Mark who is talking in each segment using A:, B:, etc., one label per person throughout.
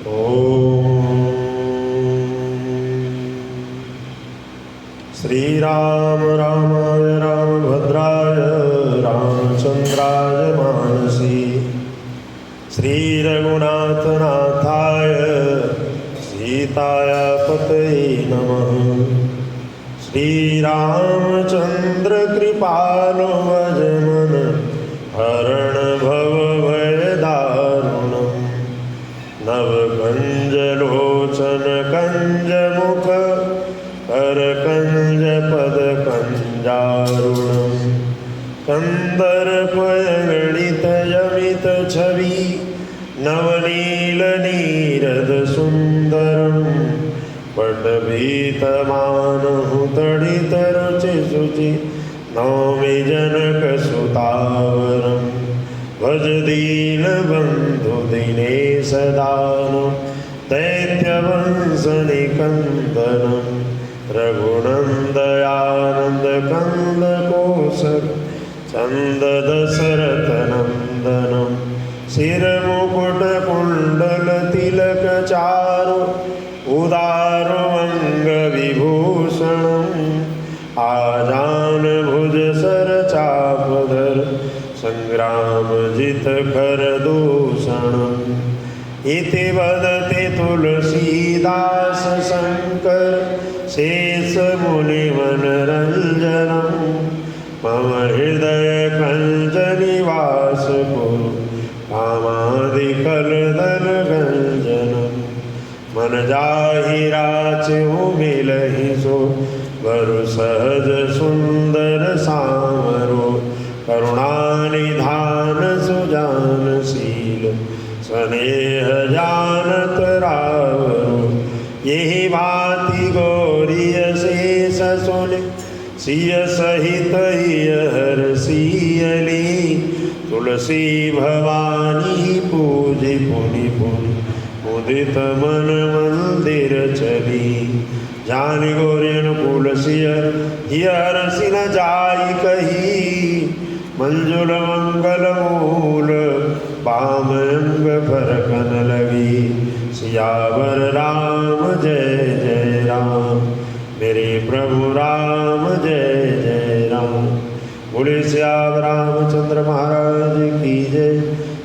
A: ओम श्री राम रामाय रामभद्राय रामचंद्राय मानसी श्री रघुनाथ नाथाय सीताय पतये नमः। श्री रामचंद्र कृपालो भजमन हरण भव भय दारुणम् नव कंज लोचन कंज मुख कर कंज पद कंजारुणम् कंदर गणित यमित छवि नवनील नीरद सुंदरम् पटभीत मानहु तडित रुचि शुचि नौमि जनक सुतावरम् भज दीन बंधु दिनेश दानं दैत्यवंश निकंदनं रघुनंदयानंद कंद कोसर चंद दशरथ नंदनं सिर मुकुट कुंडल तिलक चारु उदारो अंग विभूषणम् आजान भुज सर चापधर संग्राम जित कर दूषणम् इति वदति तुलसीदास शंकर शेष मुनिमनरंजनम् मम हृदय कंज निवास कुरु कामादिकलदल गंजनम् मन जाहि राचहु मिलहि सो वरु सहज सुंदर सामरो करुणानिधान सुजानशील स्नेह जानत रावरो यही भांति गौरीय शेष सुनि सिय सहित हर सियली तुलसी भवानी पूजि पुनि पुनि मुदित मन मंदिर चली जानि गौरी अनुकूल सिय हरसि न जाई कही मंजुल मंगल मूल पाम अंग फरकन लगी सियावर राम जय जय राम मेरे प्रभु राम जय जय राम। बोले सियावर रामचंद्र महाराज की जय।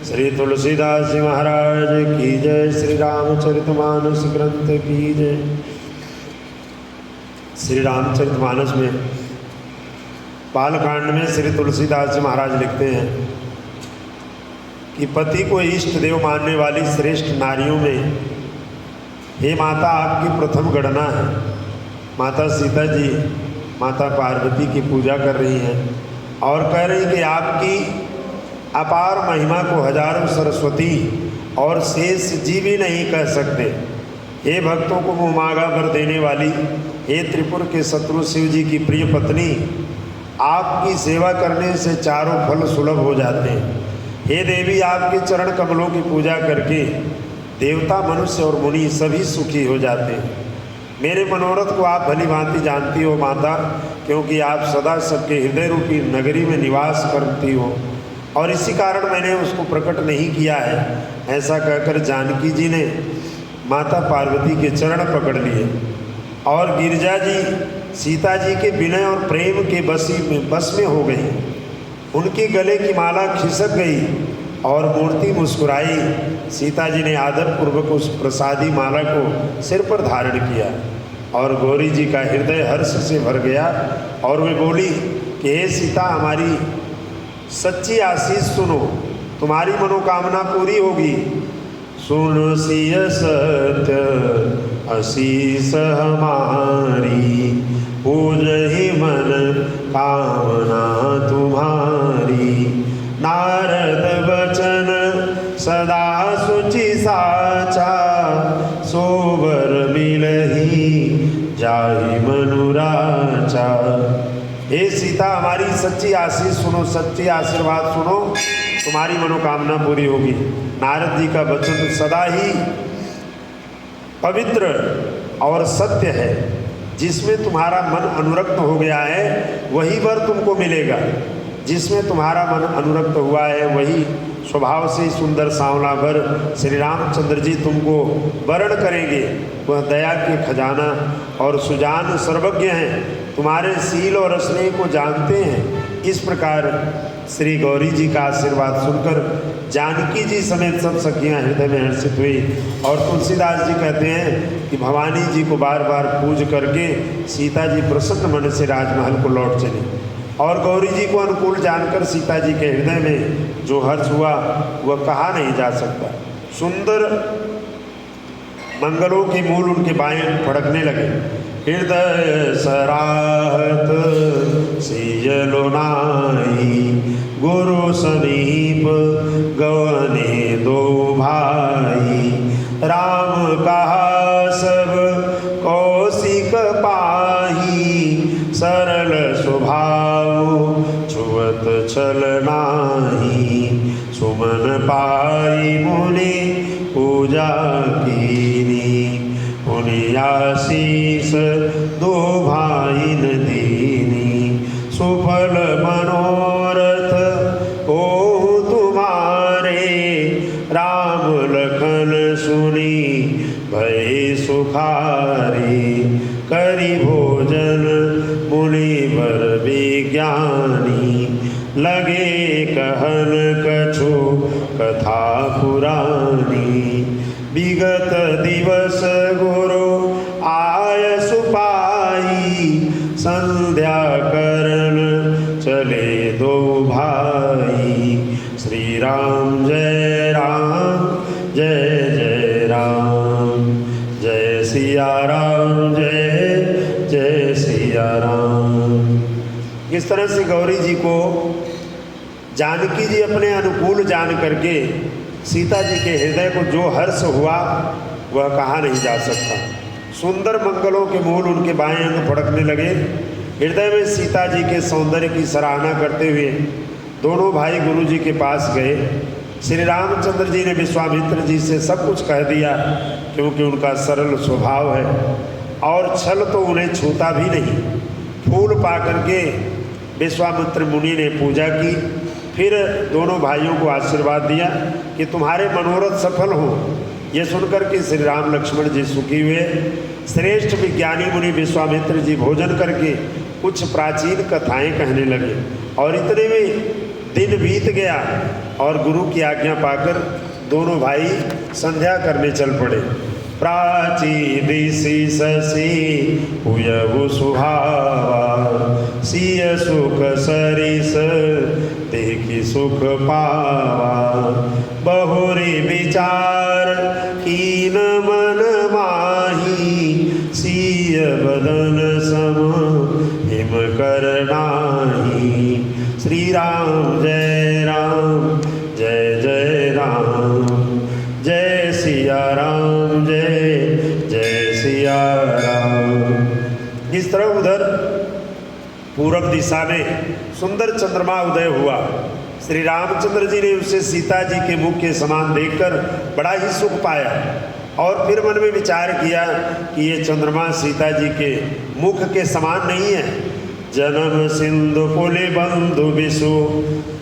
A: श्री तुलसीदास जी महाराज की जय। श्री रामचरितमानस ग्रंथ की जय। श्री रामचरितमानस में बालकांड में श्री तुलसीदास जी महाराज लिखते हैं कि पति को इष्ट देव मानने वाली श्रेष्ठ नारियों में हे माता आपकी प्रथम गणना है। माता सीता जी माता पार्वती की पूजा कर रही हैं और कह रही कि आपकी अपार महिमा को हजारों सरस्वती और शेष जी भी नहीं कह सकते। हे भक्तों को मुँह मांगा वर देने वाली, हे त्रिपुर के शत्रु शिव जी की प्रिय पत्नी, आपकी सेवा करने से चारों फल सुलभ हो जाते हैं। हे देवी आपके चरण कमलों की पूजा करके देवता मनुष्य और मुनि सभी सुखी हो जाते हैं। मेरे मनोरथ को आप भली भांति जानती हो माता, क्योंकि आप सदा सबके हृदय रूपी नगरी में निवास करती हो और इसी कारण मैंने उसको प्रकट नहीं किया है। ऐसा कहकर जानकी जी ने माता पार्वती के चरण पकड़ लिए और गिरिजा जी सीता जी के विनय और प्रेम के बस में हो गई। उनके गले की माला खिसक गई और मूर्ति मुस्कुराई। सीता जी ने आदरपूर्वक उस प्रसादी माला को सिर पर धारण किया और गौरी जी का हृदय हर्ष से भर गया और वे बोली कि हे सीता, हमारी सच्ची आशीष सुनो, तुम्हारी मनोकामना पूरी होगी। सुन सिय सत्य आशीष हमारी, पूजहि मन कामना तुम्हारी। नारद वचन सदा सुचि साचा, सोबर मिलहि जाहि मनुराचा। हे सीता, हमारी सच्ची आशीष सुनो, सच्ची आशीर्वाद सुनो, तुम्हारी मनोकामना पूरी होगी। नारद जी का वचन सदा ही पवित्र और सत्य है। जिसमें तुम्हारा मन अनुरक्त हो गया है वही वर तुमको मिलेगा। जिसमें तुम्हारा मन अनुरक्त हुआ है वही स्वभाव से सुंदर सांवला भर श्री रामचंद्र जी तुमको वरण करेंगे। वह दया के खजाना और सुजान सर्वज्ञ हैं, तुम्हारे सील और स्नेह को जानते हैं। इस प्रकार श्री गौरी जी का आशीर्वाद सुनकर जानकी जी समेत सब सखियाँ हृदय में हर्षित हुई। और तुलसीदास जी कहते हैं कि भवानी जी को बार बार पूज करके सीता जी प्रसन्न मन से राजमहल को लौट चली। और गौरी जी को अनुकूल जानकर सीता जी के हृदय में जो हर्ष हुआ वह कहा नहीं जा सकता। सुंदर मंगलों के मूल उनके बाएं फड़कने लगे। हृदय सराहत सियलो नाई, गुरु समीप गवने दो भाई। राम कहा सब कौशिक पाही, सरल स्वभाव छुअत छल नाही। सुमन पाई मुनि पूजा कीनी, मुनि आशीष दो भाईन दीनी। सुफल मनोरथ हो तुम्हारे, राम लखन सुनी भय सुखारे। करी भोजन मुनिवर विज्ञानी, लगे कहन कछु कथा पुरानी। विगत दिवस गुरु आय सुपाई, संध्या करन चले दो भाई। श्री राम जय राम जय जय राम, जय सिया राम जय जय सिया राम। इस तरह से गौरी जी को जानकी जी अपने अनुकूल जान करके सीता जी के हृदय को जो हर्ष हुआ वह कहा नहीं जा सकता। सुंदर मंगलों के मूल उनके बाएं अंग फड़कने लगे। हृदय में सीता जी के सौंदर्य की सराहना करते हुए दोनों भाई गुरु जी के पास गए। श्री रामचंद्र जी ने विश्वामित्र जी से सब कुछ कह दिया, क्योंकि उनका सरल स्वभाव है और छल तो उन्हें छूता भी नहीं। फूल पा करके विश्वामित्र मुनि ने पूजा की, फिर दोनों भाइयों को आशीर्वाद दिया कि तुम्हारे मनोरथ सफल हो। ये सुनकर के श्री राम लक्ष्मण जी सुखी हुए। श्रेष्ठ विज्ञानी मुनि विश्वामित्र जी भोजन करके कुछ प्राचीन कथाएं कहने लगे। और इतने में दिन बीत गया और गुरु की आज्ञा पाकर दोनों भाई संध्या करने चल पड़े। प्राची दिशि शशि हुयहु सुहावा, सिय सुख सरिस देखि सुख पावा। बहुरी विचार कीन मन माही, सिय बदन सम हिम कर नाही। श्री राम जय जय राम, जय सिया राम जय जय सिया राम। इस तरह उधर पूरब दिशा में सुंदर चंद्रमा उदय हुआ। श्री रामचंद्र जी ने उसे सीता जी के मुख के समान देखकर बड़ा ही सुख पाया और फिर मन में विचार किया कि ये चंद्रमा सीता जी के मुख के समान नहीं है। जन्म सिंधु पुलि बंधु विषु,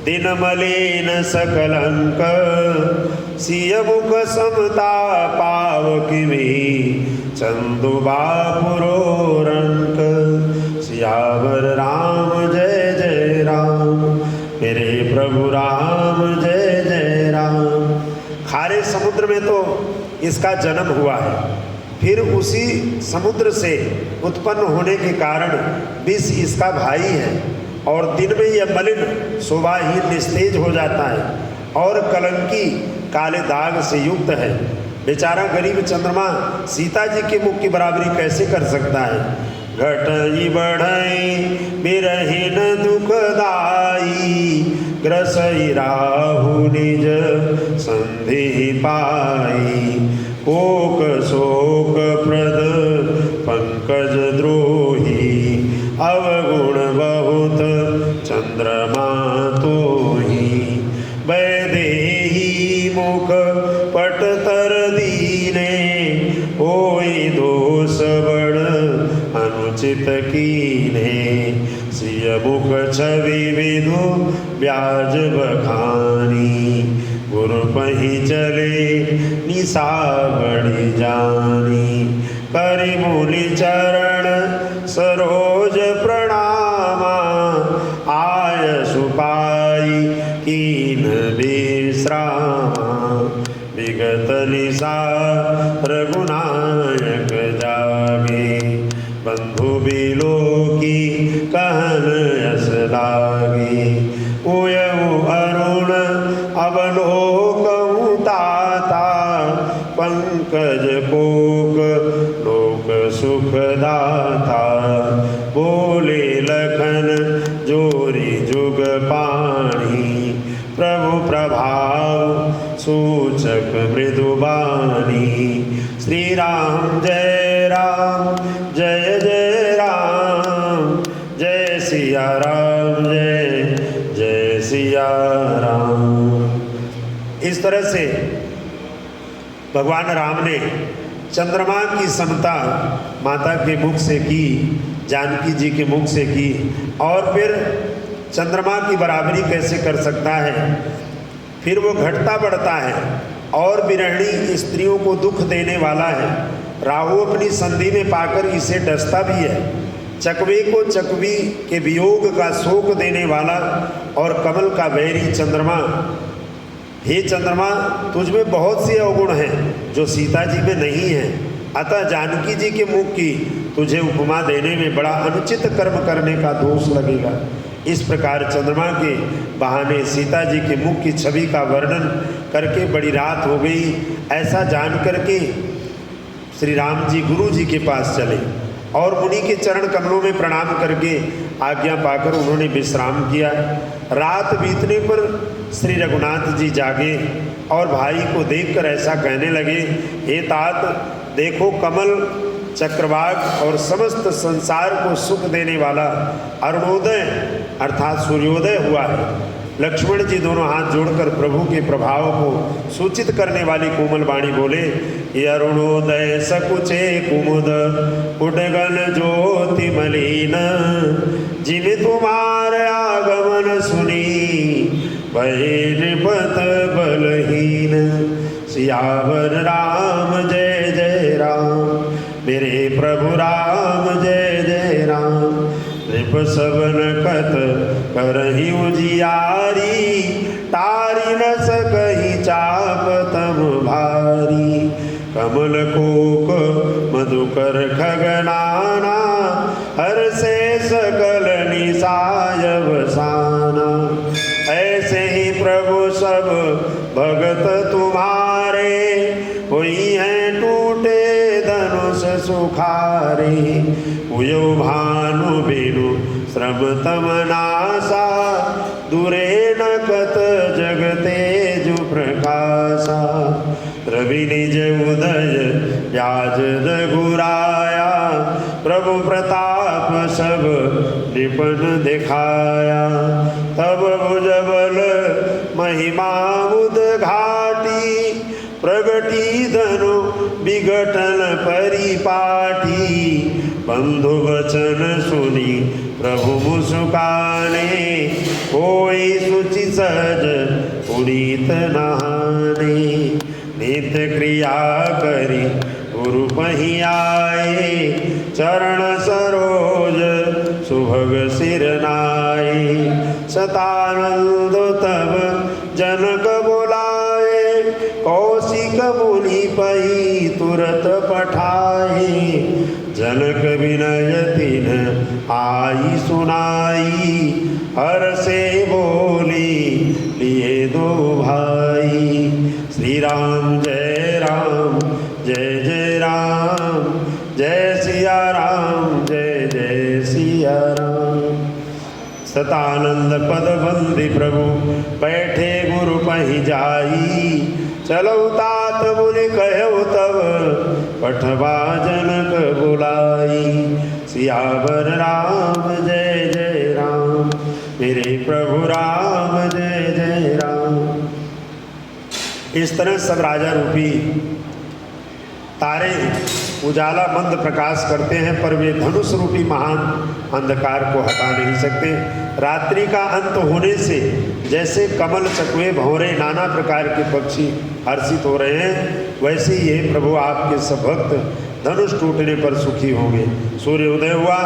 A: दिन मलिन सकल अंक। सिय मुख समता पावकी में, चंदु बापुरो रंक। सियावर राम जय जय राम, मेरे प्रभु राम जय जय राम। खारे समुद्र में तो इसका जन्म हुआ है, फिर उसी समुद्र से उत्पन्न होने के कारण विष इसका भाई है और दिन में यह मलिन शोभाहीन निस्तेज हो जाता है और कलंकी काले दाग से युक्त है। बेचारा गरीब चंद्रमा सीता जी के मुख की बराबरी कैसे कर सकता है। घटई बढ़ई बिरहीन दुखदाई, ग्रसई राहु निज संधि पाई। कोक शोक प्रद पंकज द्रोही, अवगुण बहुत चंद्रमा तोही। वैदेही मुख पट तर दीने, होई दोष बड़ अनुचित कीने। सिय मुख छवि विदु ब्याज बखानी, ही चले निशा बड़ी जानी। करि मूलि चरण सरोज प्रणामा, आय सुपाई कीन विश्रामा। विगत निशा रघुनायक जागे, बंधु बिलोकी कहन यस लागे। उयऊ अरुण अवलोकहु ताता, पंकज कोक लोक सुखदाता। बोले लखन जोरी जुग पाणी, प्रभु प्रभाव सूचक मृदुबानी। श्री राम जय राम जय जय राम, जय सिया राम जय जय सिया राम। इस तरह से भगवान राम ने चंद्रमा की समता माता के मुख से की, जानकी जी के मुख से की। और फिर चंद्रमा की बराबरी कैसे कर सकता है, फिर वो घटता बढ़ता है और विरहिणी स्त्रियों को दुख देने वाला है। राहु अपनी संधि में पाकर इसे डसता भी है। चकवे को चकवी के वियोग का शोक देने वाला और कमल का वैरी चंद्रमा। हे चंद्रमा, तुझ में बहुत सी अवगुण हैं जो सीता जी में नहीं है, अतः जानकी जी के मुख की तुझे उपमा देने में बड़ा अनुचित कर्म करने का दोष लगेगा। इस प्रकार चंद्रमा के बहाने सीता जी के मुख की छवि का वर्णन करके बड़ी रात हो गई। ऐसा जान करके श्री राम जी गुरु जी के पास चले और मुनि के चरण कमलों में प्रणाम करके आज्ञा पाकर उन्होंने विश्राम किया। रात बीतने पर श्री रघुनाथ जी जागे और भाई को देखकर ऐसा कहने लगे, हे तात, देखो कमल, चक्रवाक और समस्त संसार को सुख देने वाला अरुणोदय अर्थात सूर्योदय हुआ है। लक्ष्मण जी दोनों हाथ जोड़कर प्रभु के प्रभाव को सूचित करने वाली कोमल वाणी बोले, ये अरुणोदय सकुचे कुमुद उडगन ज्योति मलिन, जिमि तुम्हार आगमन सुनी भये नृपत बलहीन। सियावर राम जय जय राम, मेरे प्रभु राम जय जय राम। नृप सबन कत करहि उजियारी, तारी न सकहि चाप तम भारी। कमल कोक मधुकर खगनाना, हर से सकल निसाय वसाना। ऐसे ही प्रभु सब भगत तुम्हारे, हुई हैं टूटे धनुष सुखारे। उयो भानु बिनु श्रम तम नासा, दूरे न कत जगते जु प्रकाशा। रवि निज उदय व्याज रघुराया, प्रभु प्रताप सब निपन दिखाया। तब भुजबल महिमा उद्घाटी, प्रगटी धनु विघटन परिपाटी। बंधु वचन सुनी प्रभु मुस्काने, कोई सुचि सहज पुनीत नहाने। नित्य क्रिया करी गुरु पही आए, चरण सरोज सुभग सिर नाए। सतानंद तब जनक बुलाए, कौशिक मुनि पही तुरत पठाए। जनक विनय तिन आई सुनाई, हर से बोली लिए दो भाई। श्री राम जय राम जय जय राम, जय सिया राम जय जय सिया राम। सतानंद पद बंदी प्रभु बैठे गुरु पही जाई। चलो तात मुनि कहो तब पठवा जनक बुलाई। सियावर राम जय जय राम, मेरे प्रभु राम जय जय राम। इस तरह सब राजा रूपी तारे उजाला मंद प्रकाश करते हैं, पर वे धनुष रूपी महान अंधकार को हटा नहीं सकते। रात्रि का अंत होने से जैसे कमल, चकवे, भंवरे, नाना प्रकार के पक्षी हर्षित हो रहे हैं, वैसे ही हे प्रभु आपके सब भक्त धनुष टूटने पर सुखी होंगे। सूर्य उदय हुआ,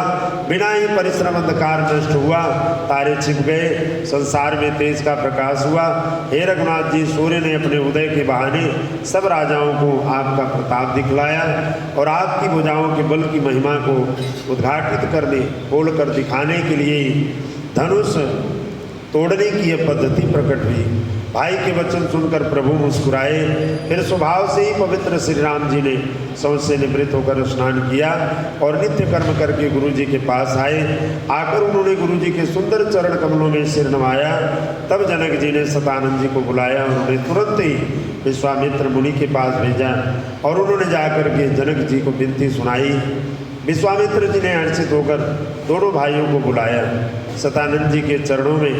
A: बिना ही परिश्रम अंधकार नष्ट हुआ, तारे छिप गए, संसार में तेज का प्रकाश हुआ। हे रघुनाथ जी, सूर्य ने अपने उदय के बहाने सब राजाओं को आपका प्रताप दिखलाया और आपकी भुजाओं के बल की महिमा को उद्घाटित करने, खोल कर दिखाने के लिए धनुष तोड़ने की यह पद्धति प्रकट हुई। भाई के वचन सुनकर प्रभु मुस्कुराए। फिर स्वभाव से ही पवित्र श्री राम जी ने सबसे निवृत्त होकर स्नान किया और नित्य कर्म करके गुरु जी के पास आए। आकर उन्होंने गुरु जी के सुंदर चरण कमलों में सिर नवाया। तब जनक जी ने सतानंद जी को बुलाया। उन्होंने तुरंत ही विश्वामित्र मुनि के पास भेजा और उन्होंने जाकर के जनक जी को विनती सुनाई। विश्वामित्र जी ने हर्षित होकर दोनों भाइयों को बुलाया। सतानंद जी के चरणों में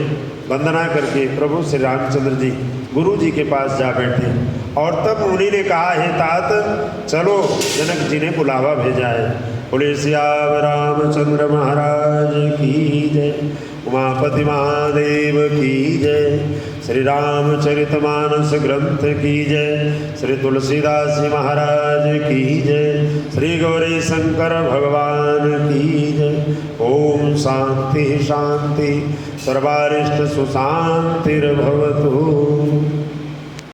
A: वंदना करके प्रभु श्री रामचंद्र जी गुरु जी के पास जा बैठे और तब मुनि ने कहा, हे तात चलो, जनक जी ने बुलावा भेजा है। बोले सियावर रामचंद्र महाराज की जय, उमापति महादेव की जय, श्री रामचरितमानस ग्रंथ की जय, श्री तुलसीदास जी महाराज की जय, श्री गौरी शंकर भगवान की जय। ओम शांति शांति सर्वारिष्ट सुशांतिर्भवतु।